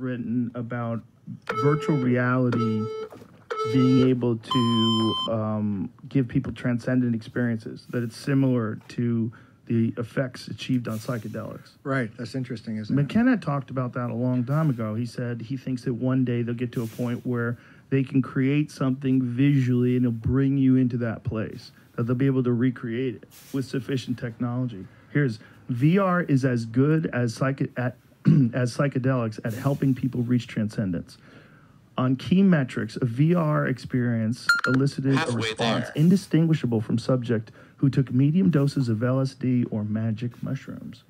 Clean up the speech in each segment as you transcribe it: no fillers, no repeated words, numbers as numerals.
written about virtual reality being able to give people transcendent experiences, that it's similar to the effects achieved on psychedelics. Right, that's interesting, isn't it? McKenna talked about that a long time ago. He said he thinks that one day they'll get to a point where they can create something visually and it'll bring you into that place, that they'll be able to recreate it with sufficient technology. Here's VR is as good as psychedelics at helping people reach transcendence. On key metrics, a VR experience elicited a response indistinguishable from subject who took medium doses of LSD or magic mushrooms.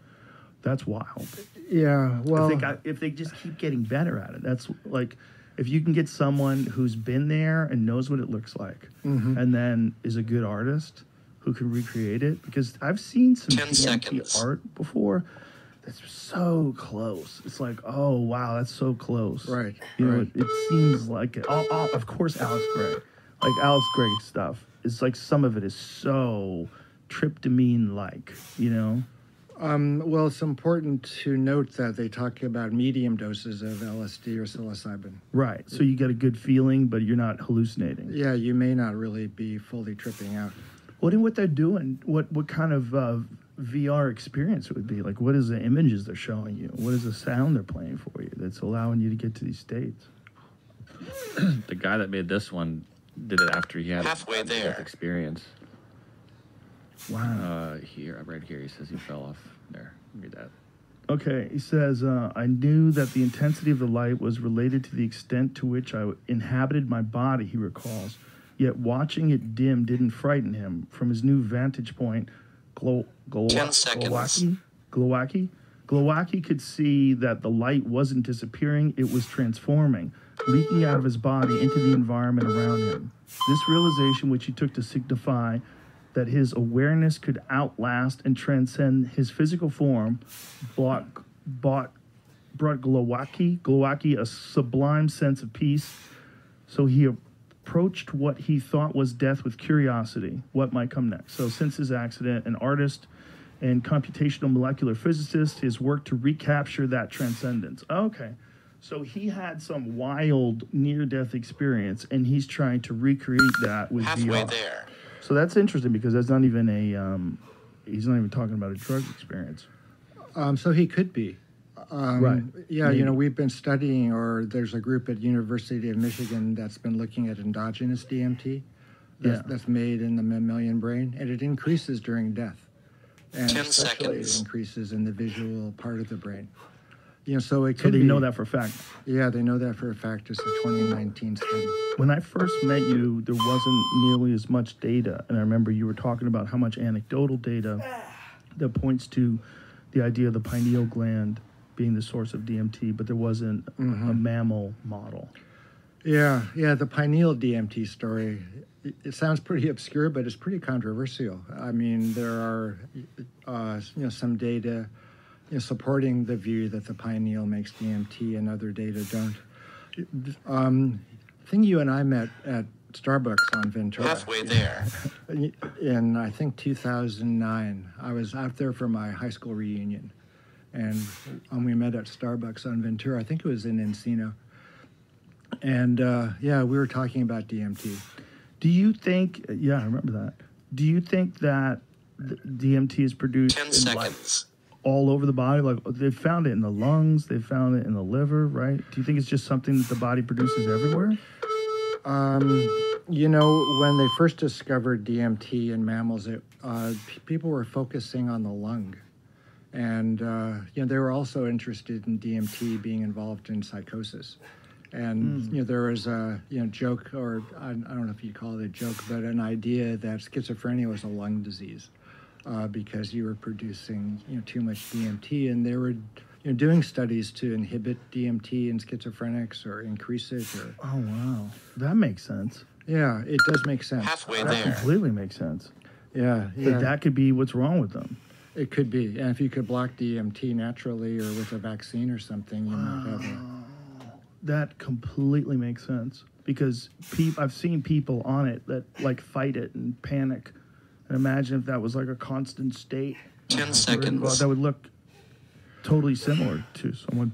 That's wild. Yeah, well... If they just keep getting better at it, that's like... If you can get someone who's been there and knows what it looks like, and then is a good artist who can recreate it, because I've seen some DMT art before that's so close. It's like, oh, wow, that's so close. Right. You know, it seems like it. Of course, Alex Gray. Like, Alex Gray stuff. It's like some of it is so tryptamine-like, you know? Well, it's important to note that they talk about medium doses of LSD or psilocybin. Right. So you get a good feeling, but you're not hallucinating. Yeah, you may not really be fully tripping out. What they're doing, what kind of VR experience it would be? Like, what is the images they're showing you? What is the sound they're playing for you that's allowing you to get to these states? The guy that made this one did it after he had halfway there experience. Wow. Right here, he says he fell off. There, read that. Okay, he says, I knew that the intensity of the light was related to the extent to which I inhabited my body, he recalls. Yet watching it dim didn't frighten him. From his new vantage point, Glowacki could see that the light wasn't disappearing, it was transforming, leaking out of his body into the environment around him. This realization, which he took to signify that his awareness could outlast and transcend his physical form, brought Glowacki a sublime sense of peace. So he approached what he thought was death with curiosity, what might come next. So since his accident, an artist and computational molecular physicist, his work to recapture that transcendence. Okay, so he had some wild near-death experience, and he's trying to recreate that with halfway VR. There. So that's interesting because that's not even he's not even talking about a drug experience. So he could be. Right. Yeah, Maybe. you know, we've been studying, or there's a group at University of Michigan that's been looking at endogenous DMT that's made in the mammalian brain, and it increases during death. And 10 especially seconds. it increases in the visual part of the brain. You know, so it So could they be, know that for a fact. Yeah, they know that for a fact. It's a 2019 study. When I first met you, there wasn't nearly as much data. And I remember you were talking about how much anecdotal data that points to the idea of the pineal gland being the source of DMT, but there wasn't a mammal model. Yeah, the pineal DMT story, it sounds pretty obscure, but it's pretty controversial. I mean, there are some data supporting the view that the pineal makes DMT and other data don't. I think you and I met at Starbucks on Ventura. Halfway there. In, I think, 2009. I was out there for my high school reunion, and we met at Starbucks on Ventura. I think it was in Encino. And, we were talking about DMT. Do you think, I remember that. Do you think that DMT is produced 10 in seconds. all over the body? Like, they found it in the lungs, they found it in the liver, right? Do you think it's just something that the body produces everywhere? When they first discovered DMT in mammals, people were focusing on the lung. And, they were also interested in DMT being involved in psychosis. And, there was a, joke, or I don't know if you'd call it a joke, but an idea that schizophrenia was a lung disease because you were producing, too much DMT. And they were doing studies to inhibit DMT in schizophrenics or increase it. Oh, wow. That makes sense. Yeah, it does make sense. Halfway That there. completely makes sense. Yeah. That could be what's wrong with them. It could be. And if you could block DMT naturally or with a vaccine or something, you might have it. That completely makes sense because I've seen people on it that like fight it and panic. And imagine if that was like a constant state. 10 seconds. That would look totally similar to someone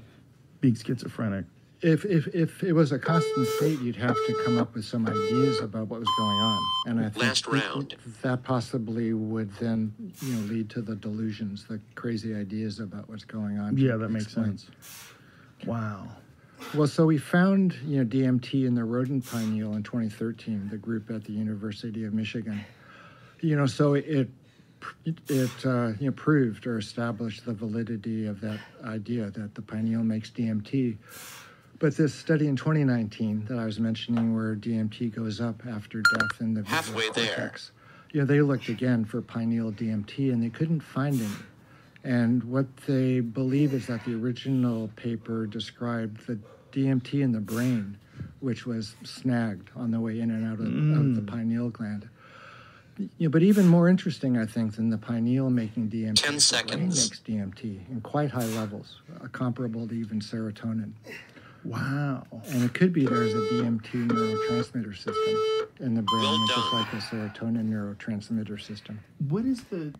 being schizophrenic. If it was a constant state, you'd have to come up with some ideas about what was going on, and I think Last round. that possibly would then lead to the delusions, the crazy ideas about what's going on. Yeah, that makes sense. Wow. Well, so we found DMT in the rodent pineal in 2013. The group at the University of Michigan. So it proved or established the validity of that idea that the pineal makes DMT. But this study in 2019 that I was mentioning, where DMT goes up after death in the visual Halfway there. cortex, they looked again for pineal DMT and they couldn't find any. And what they believe is that the original paper described the DMT in the brain, which was snagged on the way in and out of the pineal gland. But even more interesting, I think, than the pineal making DMT, 10 the seconds. brain makes DMT in quite high levels, comparable to even serotonin. Wow. And it could be there's a DMT neurotransmitter system in the brain, Well which is done. like a serotonin neurotransmitter system. What is the